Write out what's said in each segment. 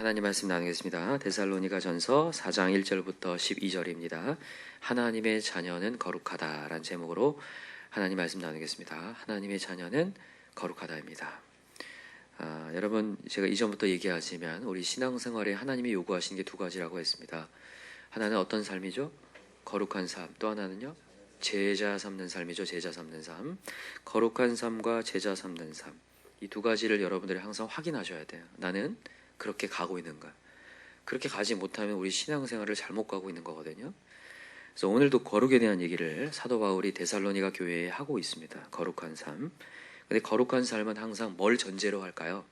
하나님 말씀 나누겠습니다. 데살로니가 전서 4장 1절부터 12절입니다. 하나님의 자녀는 거룩하다라는 제목으로 하나님 말씀 나누겠습니다. 하나님의 자녀는 거룩하다입니다. 여러분, 제가 이전부터 얘기하지만 우리 신앙생활에 하나님이 요구하시는 게 두 가지라고 했습니다. 하나는 어떤 삶이죠? 거룩한 삶. 또 하나는요? 제자 삼는 삶이죠. 제자 삼는 삶. 거룩한 삶과 제자 삼는 삶. 이 두 가지를 여러분들이 항상 확인하셔야 돼요. 나는 그렇게 가고 있는가? 그렇게 가지 못하면 우리 신앙생활을 잘못 가고 있는 거거든요. 그래서 오늘도 거룩에 대한 얘기를 사도 바울이 데살로니가 교회에 하고 있습니다. 거룩한 삶. 근데 거룩한 삶은 항상 뭘 전제로 할까요?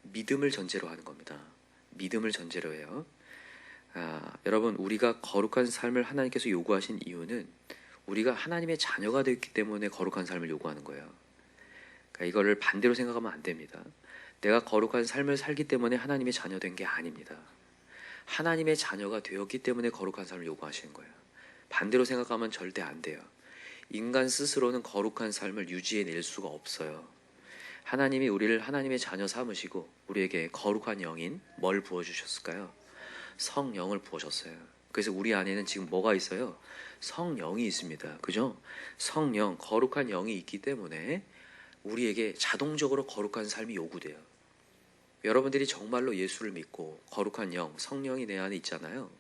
믿음을 전제로 하는 겁니다. 믿음을 전제로 해요. 여러분, 우리가 거룩한 삶을 하나님께서 요구하신 이유는 우리가 하나님의 자녀가 되었기 때문에 거룩한 삶을 요구하는 거예요. 그러니까 이거를 반대로 생각하면 안 됩니다. 내가 거룩한 삶을 살기 때문에 하나님의 자녀 된 게 아닙니다. 하나님의 자녀가 되었기 때문에 거룩한 삶을 요구하시는 거예요. 반대로 생각하면 절대 안 돼요. 인간 스스로는 거룩한 삶을 유지해낼 수가 없어요. 하나님이 우리를 하나님의 자녀 삼으시고 우리에게 거룩한 영인 뭘 부어주셨을까요? 성령을 부어줬어요. 그래서 우리 안에는 지금 뭐가 있어요? 성령이 있습니다. 그죠? 성령, 거룩한 영이 있기 때문에 우리에게 자동적으로 거룩한 삶이 요구돼요. 여러분들이 정말로 예수를 믿고 거룩한 영, 성령이 내 안에 있잖아요.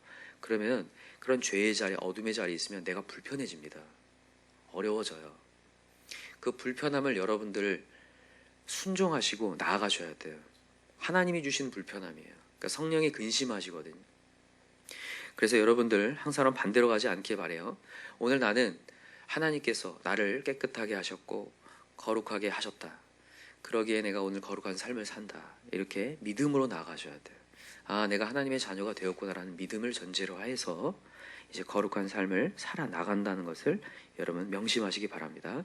그러면 그런 죄의 자리, 어둠의 자리에 있으면 내가 불편해집니다. 어려워져요. 그 불편함을 여러분들 순종하시고 나아가셔야 돼요. 하나님이 주신 불편함이에요. 그러니까 성령이 근심하시거든요. 그래서 여러분들 항상 반대로 가지 않길 바라요. 오늘 나는 하나님께서 나를 깨끗하게 하셨고 거룩하게 하셨다. 그러기에 내가 오늘 거룩한 삶을 산다. 이렇게 믿음으로 나아가셔야 돼요. 내가 하나님의 자녀가 되었구나라는 믿음을 전제로 해서 이제 거룩한 삶을 살아나간다는 것을 여러분 명심하시기 바랍니다.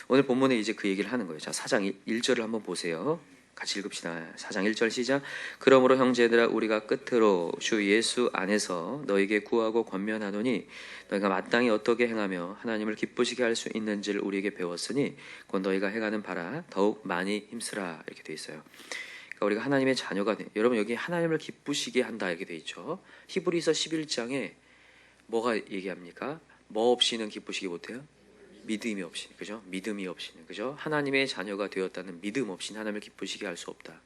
오늘 본문에 이제 그 얘기를 하는 거예요. 자, 4장 1절을 한번 보세요. 같이 읽읍시다. 4장 1절 시작. 그러므로 형제들아 우리가 끝으로 주 예수 안에서 너에게 구하고 권면하노니 너희가 마땅히 어떻게 행하며 하나님을 기쁘시게 할 수 있는지를 우리에게 배웠으니 곧 너희가 행하는 바라 더욱 많이 힘쓰라. 이렇게 돼 있어요. 그러니까 우리가 하나님의 자녀가 돼. 여러분 여기 하나님을 기쁘시게 한다 이렇게 돼 있죠. 히브리서 11장에 뭐가 얘기합니까? 뭐 없이는 기쁘시게 못해요? 믿음이 없이, 그죠? 믿음이 없이는, 그죠? 하나님의 자녀가 되었다는 믿음 없이는 하나님을 기쁘시게 할 수 없다.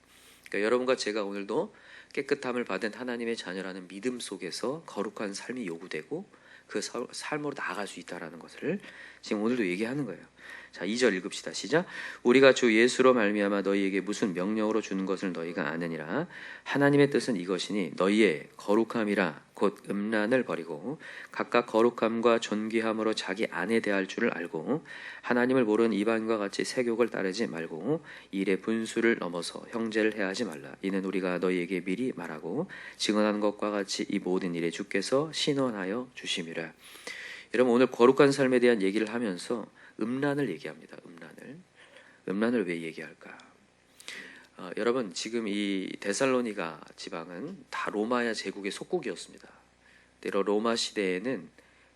그러니까 여러분과 제가 오늘도 깨끗함을 받은 하나님의 자녀라는 믿음 속에서 거룩한 삶이 요구되고 그 삶으로 나아갈 수 있다는 것을 지금 오늘도 얘기하는 거예요. 자, 2절 읽읍시다. 시작. 우리가 주 예수로 말미암아 너희에게 무슨 명령으로 주는 것을 너희가 아느니라. 하나님의 뜻은 이것이니 너희의 거룩함이라 곧 음란을 버리고 각각 거룩함과 존귀함으로 자기 안에 대할 줄을 알고 하나님을 모르는 이방인과 같이 세욕을 따르지 말고 일의 분수를 넘어서 형제를 해하지 말라. 이는 우리가 너희에게 미리 말하고 증언하는 것과 같이 이 모든 일에 주께서 신원하여 주심이라. 여러분 오늘 거룩한 삶에 대한 얘기를 하면서 음란을 얘기합니다. 음란을 왜 얘기할까? 여러분 지금 이 데살로니가 지방은 다 로마야 제국의 속국이었습니다. 로마 시대에는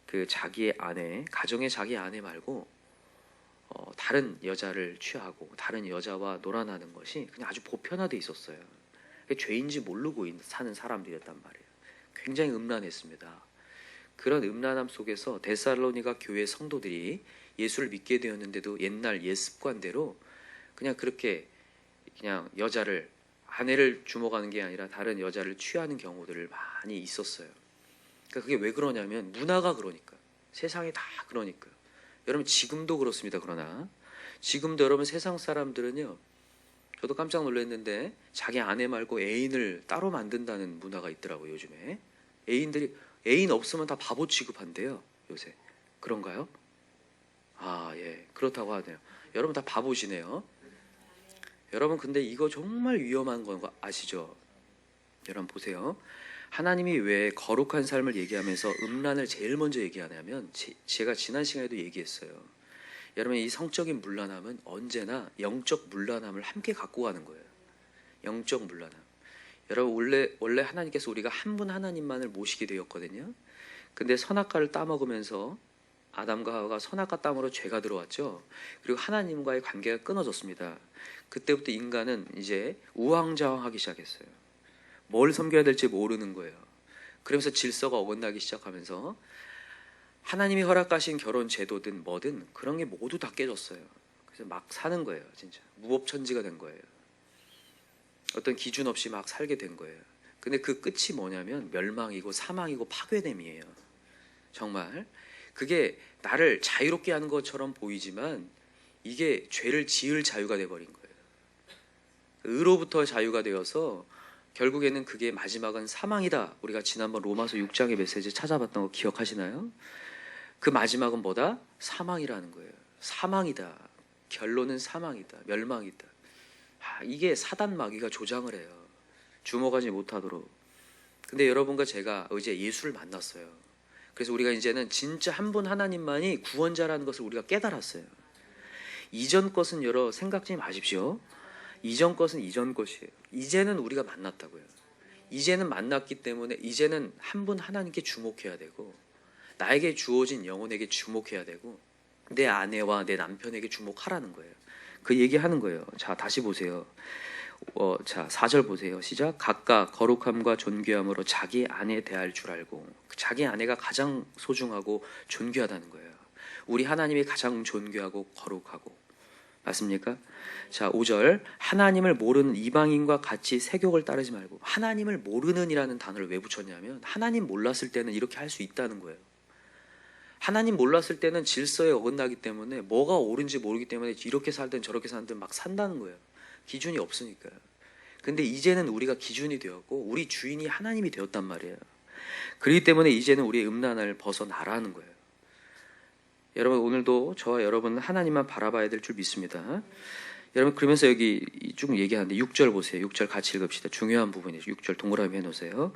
그 자기의 아내, 가정의 자기 아내 말고 다른 여자를 취하고 다른 여자와 놀아나는 것이 그냥 아주 보편화돼 있었어요. 죄인지 모르고 사는 사람들이었단 말이에요. 굉장히 음란했습니다. 그런 음란함 속에서 데살로니가 교회 성도들이 예수를 믿게 되었는데도 옛날 옛 습관대로 그냥 그렇게 그냥 여자를 아내를 주목하는 게 아니라 다른 여자를 취하는 경우들을 많이 있었어요. 그러니까 그게 왜 그러냐면 문화가 그러니까 세상이 다 그러니까 여러분 지금도 그렇습니다. 그러나 지금도 여러분 세상 사람들은요 저도 깜짝 놀랐는데 자기 아내 말고 애인을 따로 만든다는 문화가 있더라고요. 요즘에 애인 없으면 다 바보 취급한대요. 요새 그런가요? 예, 그렇다고 하네요. 여러분 다 바보시네요. 여러분 근데 이거 정말 위험한 거 아시죠? 여러분 보세요. 하나님이 왜 거룩한 삶을 얘기하면서 음란을 제일 먼저 얘기하냐면 제가 지난 시간에도 얘기했어요. 여러분 이 성적인 문란함은 언제나 영적 문란함을 함께 갖고 가는 거예요. 영적 문란함. 여러분 원래 하나님께서 우리가 한 분 하나님만을 모시게 되었거든요. 근데 선악과를 따먹으면서 아담과 하와가 선악과 땅으로 죄가 들어왔죠. 그리고 하나님과의 관계가 끊어졌습니다. 그때부터 인간은 이제 우왕좌왕하기 시작했어요. 뭘 섬겨야 될지 모르는 거예요. 그러면서 질서가 어긋나기 시작하면서 하나님이 허락하신 결혼 제도든 뭐든 그런 게 모두 다 깨졌어요. 그래서 막 사는 거예요. 진짜 무법천지가 된 거예요. 어떤 기준 없이 막 살게 된 거예요. 근데 그 끝이 뭐냐면 멸망이고 사망이고 파괴됨이에요. 정말 그게 나를 자유롭게 하는 것처럼 보이지만 이게 죄를 지을 자유가 돼버린 거예요. 의로부터 자유가 되어서 결국에는 그게 마지막은 사망이다. 우리가 지난번 로마서 6장의 메시지 찾아봤던 거 기억하시나요? 그 마지막은 뭐다? 사망이라는 거예요. 사망이다. 결론은 사망이다. 멸망이다. 이게 사단 마귀가 조장을 해요. 주목하지 못하도록. 근데 여러분과 제가 어제 예수를 만났어요. 그래서 우리가 이제는 진짜 한 분 하나님만이 구원자라는 것을 우리가 깨달았어요. 이전 것은 여러 생각지 마십시오. 이전 것은 이전 것이에요. 이제는 우리가 만났다고요. 이제는 만났기 때문에 이제는 한 분 하나님께 주목해야 되고 나에게 주어진 영혼에게 주목해야 되고 내 아내와 내 남편에게 주목하라는 거예요. 그 얘기하는 거예요. 자, 다시 보세요. 자, 4절 보세요. 시작. 각각 거룩함과 존귀함으로 자기 아내 대할 줄 알고. 자기 아내가 가장 소중하고 존귀하다는 거예요. 우리 하나님이 가장 존귀하고 거룩하고. 맞습니까? 자, 5절. 하나님을 모르는 이방인과 같이 세욕을 따르지 말고. 하나님을 모르는이라는 단어를 왜 붙였냐면 하나님 몰랐을 때는 이렇게 할 수 있다는 거예요. 하나님 몰랐을 때는 질서에 어긋나기 때문에 뭐가 옳은지 모르기 때문에 이렇게 살든 저렇게 살든 막 산다는 거예요. 기준이 없으니까요. 근데 이제는 우리가 기준이 되었고 우리 주인이 하나님이 되었단 말이에요. 그렇기 때문에 이제는 우리의 음란을 벗어나라는 거예요. 여러분 오늘도 저와 여러분은 하나님만 바라봐야 될 줄 믿습니다. 여러분 그러면서 여기 쭉 얘기하는데 6절 보세요. 6절 같이 읽읍시다. 중요한 부분이죠. 6절 동그라미 해놓으세요.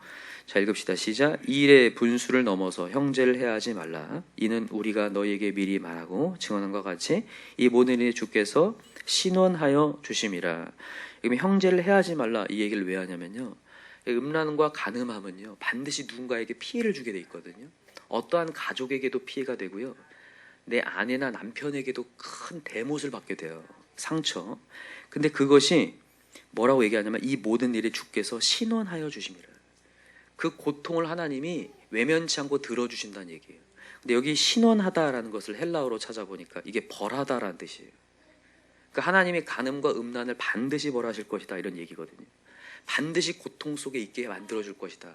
자, 읽읍시다. 시작. 이 일의 분수를 넘어서 형제를 해하지 말라. 이는 우리가 너희에게 미리 말하고 증언한 것 같이 이 모든 일에 주께서 신원하여 주심이라. 그러면 형제를 해하지 말라 이 얘기를 왜 하냐면요. 음란과 간음함은요 반드시 누군가에게 피해를 주게 돼 있거든요. 어떠한 가족에게도 피해가 되고요. 내 아내나 남편에게도 큰 대못을 받게 돼요. 상처. 근데 그것이 뭐라고 얘기하냐면 이 모든 일에 주께서 신원하여 주심이라. 그 고통을 하나님이 외면치 않고 들어주신다는 얘기예요. 근데 여기 신원하다라는 것을 헬라어로 찾아보니까 이게 벌하다라는 뜻이에요. 그러니까 하나님이 간음과 음란을 반드시 벌하실 것이다 이런 얘기거든요. 반드시 고통 속에 있게 만들어줄 것이다.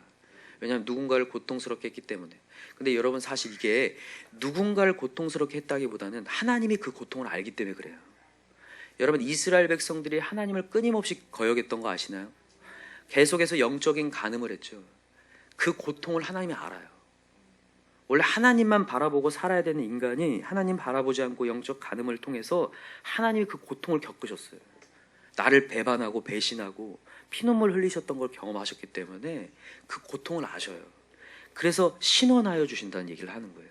왜냐하면 누군가를 고통스럽게 했기 때문에. 근데 여러분 사실 이게 누군가를 고통스럽게 했다기보다는 하나님이 그 고통을 알기 때문에 그래요. 여러분 이스라엘 백성들이 하나님을 끊임없이 거역했던 거 아시나요? 계속해서 영적인 간음을 했죠. 그 고통을 하나님이 알아요. 원래 하나님만 바라보고 살아야 되는 인간이 하나님 바라보지 않고 영적 간음을 통해서 하나님이 그 고통을 겪으셨어요. 나를 배반하고 배신하고 피눈물 흘리셨던 걸 경험하셨기 때문에 그 고통을 아셔요. 그래서 신원하여 주신다는 얘기를 하는 거예요.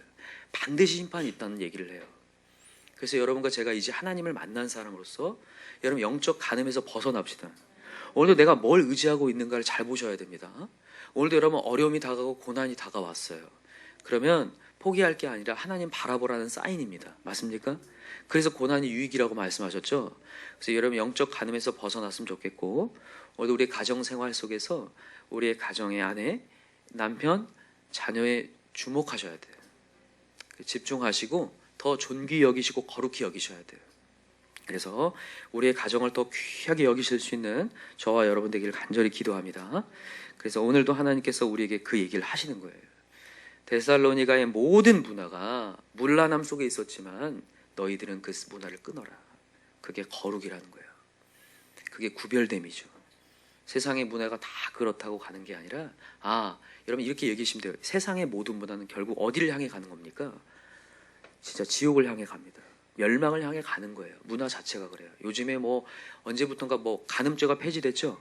반드시 심판이 있다는 얘기를 해요. 그래서 여러분과 제가 이제 하나님을 만난 사람으로서 여러분 영적 간음에서 벗어납시다. 오늘도 내가 뭘 의지하고 있는가를 잘 보셔야 됩니다. 오늘도 여러분 어려움이 다가오고 고난이 다가왔어요. 그러면 포기할 게 아니라 하나님 바라보라는 사인입니다. 맞습니까? 그래서 고난이 유익이라고 말씀하셨죠. 그래서 여러분 영적 간음에서 벗어났으면 좋겠고 오늘도 우리의 가정생활 속에서 우리의 가정의 아내, 남편, 자녀에 주목하셔야 돼요. 집중하시고 더 존귀 여기시고 거룩히 여기셔야 돼요. 그래서 우리의 가정을 더 귀하게 여기실 수 있는 저와 여러분 되기를 간절히 기도합니다. 그래서 오늘도 하나님께서 우리에게 그 얘기를 하시는 거예요. 데살로니가의 모든 문화가 문란함 속에 있었지만 너희들은 그 문화를 끊어라. 그게 거룩이라는 거예요. 그게 구별됨이죠. 세상의 문화가 다 그렇다고 가는 게 아니라 여러분 이렇게 얘기하시면 돼요. 세상의 모든 문화는 결국 어디를 향해 가는 겁니까? 진짜 지옥을 향해 갑니다. 멸망을 향해 가는 거예요. 문화 자체가 그래요. 요즘에 언제부턴가 간음죄가 폐지됐죠?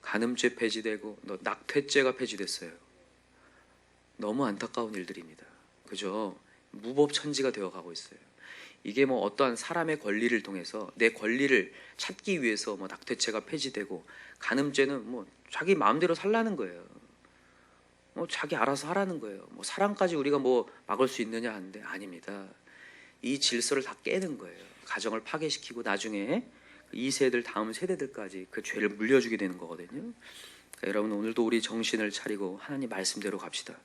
간음죄 폐지되고 낙태죄가 폐지됐어요. 너무 안타까운 일들입니다. 그죠? 무법천지가 되어가고 있어요. 이게 어떠한 사람의 권리를 통해서 내 권리를 찾기 위해서 낙태죄가 폐지되고 간음죄는 자기 마음대로 살라는 거예요. 자기 알아서 하라는 거예요. 사랑까지 우리가 막을 수 있느냐 하는데 아닙니다. 이 질서를 다 깨는 거예요. 가정을 파괴시키고 나중에 2세들 다음 세대들까지 그 죄를 물려주게 되는 거거든요. 여러분 오늘도 우리 정신을 차리고 하나님 말씀대로 갑시다.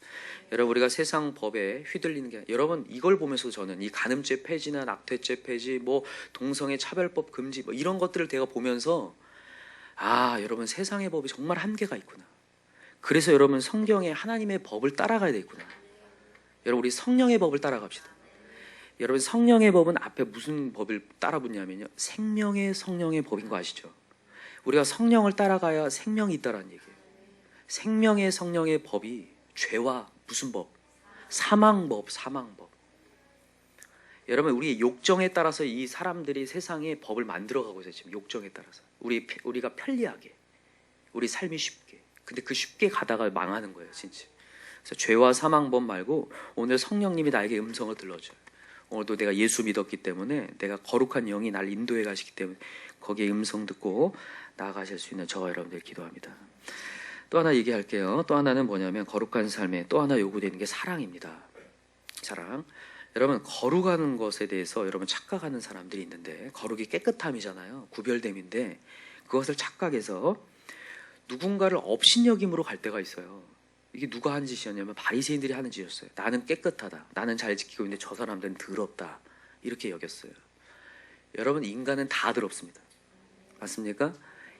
여러분 우리가 세상 법에 휘둘리는 게 여러분 이걸 보면서 저는 이 간음죄 폐지나 낙태죄 폐지 뭐 동성애 차별법 금지 뭐 이런 것들을 제가 보면서 여러분 세상의 법이 정말 한계가 있구나. 그래서 여러분 성경에 하나님의 법을 따라가야 되겠구나. 여러분 우리 성령의 법을 따라갑시다. 여러분 성령의 법은 앞에 무슨 법을 따라 붙냐면요, 생명의 성령의 법인 거 아시죠? 우리가 성령을 따라가야 생명이 있다라는 얘기예요. 생명의 성령의 법이 죄와 무슨 법? 사망법. 여러분 우리 욕정에 따라서 이 사람들이 세상에 법을 만들어가고 있어요. 지금 욕정에 따라서 우리가 편리하게, 우리 삶이 쉽게. 근데 그 쉽게 가다가 망하는 거예요, 진짜. 그래서 죄와 사망법 말고 오늘 성령님이 나에게 음성을 들려줘요. 오늘도 내가 예수 믿었기 때문에, 내가 거룩한 영이 날 인도해 가시기 때문에 거기에 음성 듣고 나아가실 수 있는 저와 여러분들 기도합니다. 또 하나 얘기할게요. 또 하나는 뭐냐면 거룩한 삶에 또 하나 요구되는 게 사랑입니다. 사랑. 여러분 거룩한 것에 대해서 여러분 착각하는 사람들이 있는데, 거룩이 깨끗함이잖아요. 구별됨인데 그것을 착각해서 누군가를 업신여김으로 갈 때가 있어요. 이게 누가 한 짓이었냐면 바리새인들이 하는 짓이었어요. 나는 깨끗하다, 나는 잘 지키고 있는데 저 사람들은 더럽다, 이렇게 여겼어요. 여러분 인간은 다 더럽습니다. 맞습니까?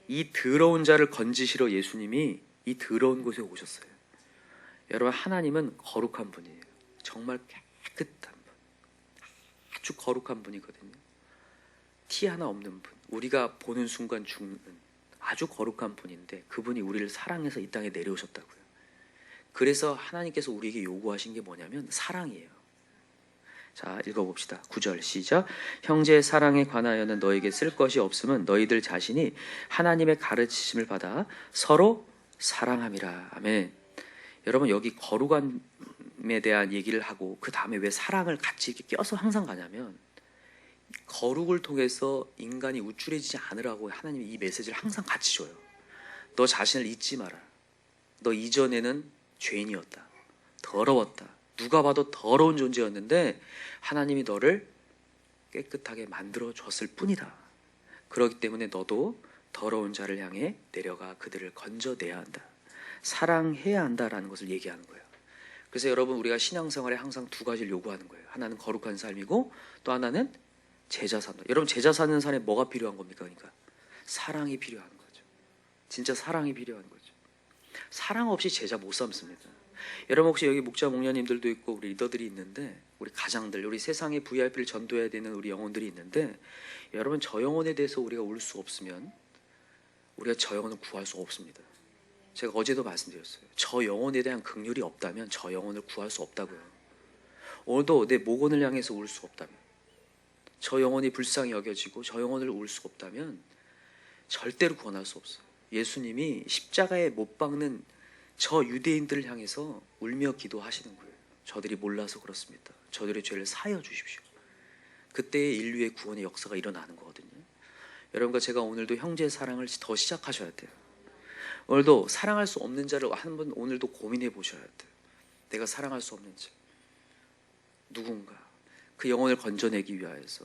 이 더러운 자를 건지시러 예수님이 이 더러운 곳에 오셨어요. 여러분 하나님은 거룩한 분이에요. 정말 깨끗한 분, 아주 거룩한 분이거든요. 티 하나 없는 분, 우리가 보는 순간 죽는 아주 거룩한 분인데 그분이 우리를 사랑해서 이 땅에 내려오셨다고요. 그래서 하나님께서 우리에게 요구하신 게 뭐냐면 사랑이에요. 자, 읽어봅시다. 9절 시작. 형제의 사랑에 관하여는 너에게 쓸 것이 없음은 너희들 자신이 하나님의 가르치심을 받아 서로 사랑함이라. 아멘. 여러분 여기 거룩함에 대한 얘기를 하고 그 다음에 왜 사랑을 같이 이렇게 껴서 항상 가냐면, 거룩을 통해서 인간이 우쭐해지지 않으라고 하나님이 이 메시지를 항상 같이 줘요. 너 자신을 잊지 마라. 너 이전에는 죄인이었다, 더러웠다, 누가 봐도 더러운 존재였는데 하나님이 너를 깨끗하게 만들어줬을 뿐이다. 그렇기 때문에 너도 더러운 자를 향해 내려가 그들을 건져내야 한다, 사랑해야 한다라는 것을 얘기하는 거예요. 그래서 여러분 우리가 신앙생활에 항상 두 가지를 요구하는 거예요. 하나는 거룩한 삶이고 또 하나는 제자 산다. 여러분 제자 사는 삶에 뭐가 필요한 겁니까? 그러니까 사랑이 필요한 거죠. 진짜 사랑이 필요한 거죠. 사랑 없이 제자 못 삼습니다. 여러분 혹시 여기 목자 목녀님들도 있고 우리 리더들이 있는데, 우리 가장들, 우리 세상의 VIP를 전도해야 되는 우리 영혼들이 있는데, 여러분 저 영혼에 대해서 우리가 울 수 없으면 우리가 저 영혼을 구할 수 없습니다. 제가 어제도 말씀드렸어요. 저 영혼에 대한 긍휼이 없다면 저 영혼을 구할 수 없다고요. 오늘도 내 목원을 향해서 울 수 없다면, 저 영혼이 불쌍히 여겨지고 저 영혼을 울 수 없다면 절대로 구원할 수 없어요. 예수님이 십자가에 못 박는 저 유대인들을 향해서 울며 기도하시는 거예요. 저들이 몰라서 그렇습니다. 저들의 죄를 사하여 주십시오. 그때의 인류의 구원의 역사가 일어나는 거거든요. 여러분과 제가 오늘도 형제의 사랑을 더 시작하셔야 돼요. 오늘도 사랑할 수 없는 자를 한번 오늘도 고민해 보셔야 돼요. 내가 사랑할 수 없는 자, 누군가 그 영혼을 건져내기 위하여서,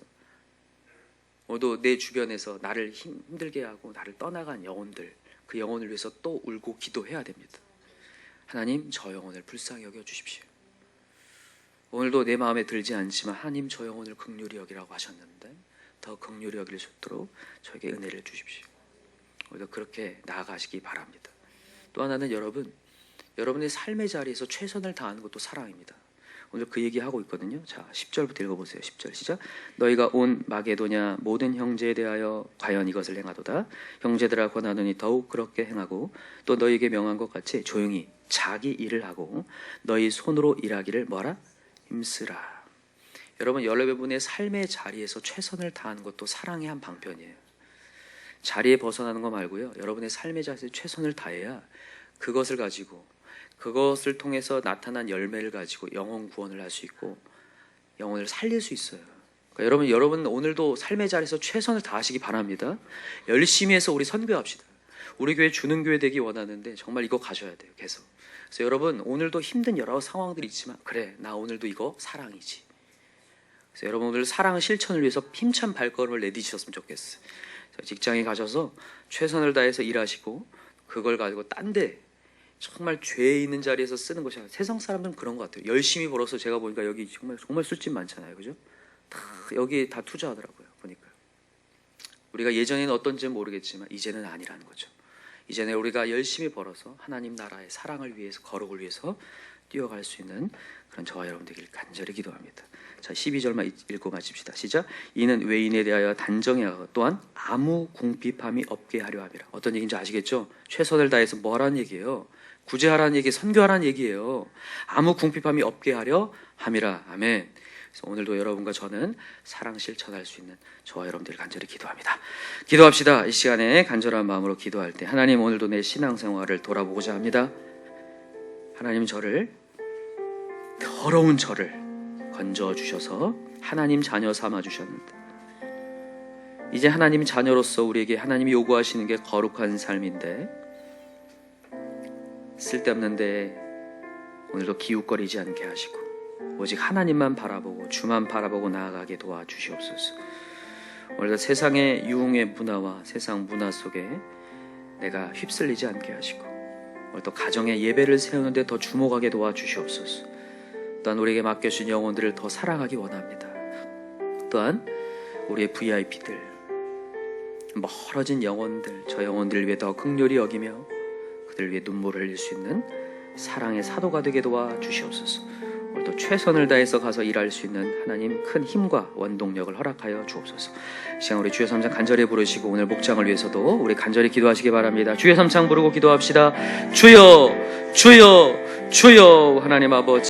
오늘도 내 주변에서 나를 힘들게 하고 나를 떠나간 영혼들, 그 영혼을 위해서 또 울고 기도해야 됩니다. 하나님 저 영혼을 불쌍히 여겨 주십시오. 오늘도 내 마음에 들지 않지만 하나님 저 영혼을 긍휼히 여기라고 하셨는데 더 긍휼히 여길 수 있도록 저에게 은혜를 주십시오. 오늘도 그렇게 나아가시기 바랍니다. 또 하나는 여러분의 삶의 자리에서 최선을 다하는 것도 사랑입니다. 오늘 그 얘기하고 있거든요. 자, 10절부터 읽어보세요. 10절 시작. 너희가 온 마게도냐 모든 형제에 대하여 과연 이것을 행하도다. 형제들아 권하노니 더욱 그렇게 행하고 또 너희에게 명한 것 같이 조용히 자기 일을 하고 너희 손으로 일하기를 뭐라? 힘쓰라. 여러분 여러분의 삶의 자리에서 최선을 다하는 것도 사랑의 한 방편이에요. 자리에 벗어나는 거 말고요. 여러분의 삶의 자리에서 최선을 다해야 그것을 가지고, 그것을 통해서 나타난 열매를 가지고 영혼 구원을 할 수 있고 영혼을 살릴 수 있어요. 그러니까 여러분 오늘도 삶의 자리에서 최선을 다하시기 바랍니다. 열심히 해서 우리 선교합시다. 우리 교회 주는 교회 되기 원하는데 정말 이거 가셔야 돼요. 계속. 그래서 여러분 오늘도 힘든 여러 상황들이 있지만 그래 나 오늘도 이거 사랑이지. 그래서 여러분 오늘 사랑 실천을 위해서 힘찬 발걸음을 내디디셨으면 좋겠어요. 직장에 가셔서 최선을 다해서 일하시고 그걸 가지고 딴 데 정말 죄 있는 자리에서 쓰는 것이 아니라 세상 사람들은 그런 것 같아요. 열심히 벌어서 제가 보니까 여기 정말 술집 많잖아요. 그죠? 다 여기에 다 투자하더라고요. 보니까. 우리가 예전에는 어떤지 모르겠지만 이제는 아니라는 거죠. 이제는 우리가 열심히 벌어서 하나님 나라의 사랑을 위해서, 거룩을 위해서 뛰어갈 수 있는 그런 저와 여러분들에게 간절히 기도합니다. 자, 12절만 읽고 마칩시다. 시작. 이는 외인에 대하여 단정하여 또한 아무 궁핍함이 없게 하려 함이라. 어떤 얘기인지 아시겠죠? 최선을 다해서 뭐라는 얘기예요? 구제하라는 얘기, 선교하라는 얘기예요. 아무 궁핍함이 없게 하려 함이라. 아멘. 그래서 오늘도 여러분과 저는 사랑 실천할 수 있는 저와 여러분들 간절히 기도합니다. 기도합시다. 이 시간에 간절한 마음으로 기도할 때 하나님, 오늘도 내 신앙생활을 돌아보고자 합니다. 하나님, 저를, 더러운 저를 건져주셔서 하나님 자녀 삼아주셨는데 이제 하나님 자녀로서 우리에게 하나님이 요구하시는 게 거룩한 삶인데 쓸데없는데 오늘도 기웃거리지 않게 하시고 오직 하나님만 바라보고 주만 바라보고 나아가게 도와주시옵소서. 오늘도 세상의 유흥의 문화와 세상 문화 속에 내가 휩쓸리지 않게 하시고 오늘도 가정의 예배를 세우는데 더 주목하게 도와주시옵소서. 또한 우리에게 맡겨주신 영혼들을 더 사랑하기 원합니다. 또한 우리의 VIP들, 멀어진 영혼들, 저 영혼들을 위해 더 긍휼히 여기며 그들을 위해 눈물을 흘릴 수 있는 사랑의 사도가 되게 도와주시옵소서. 오늘도 최선을 다해서 가서 일할 수 있는 하나님 큰 힘과 원동력을 허락하여 주옵소서. 이 시간 우리 주의 삼창 간절히 부르시고 오늘 목장을 위해서도 우리 간절히 기도하시기 바랍니다. 주의 삼창 부르고 기도합시다. 주여, 주여, 주여. 하나님 아버지,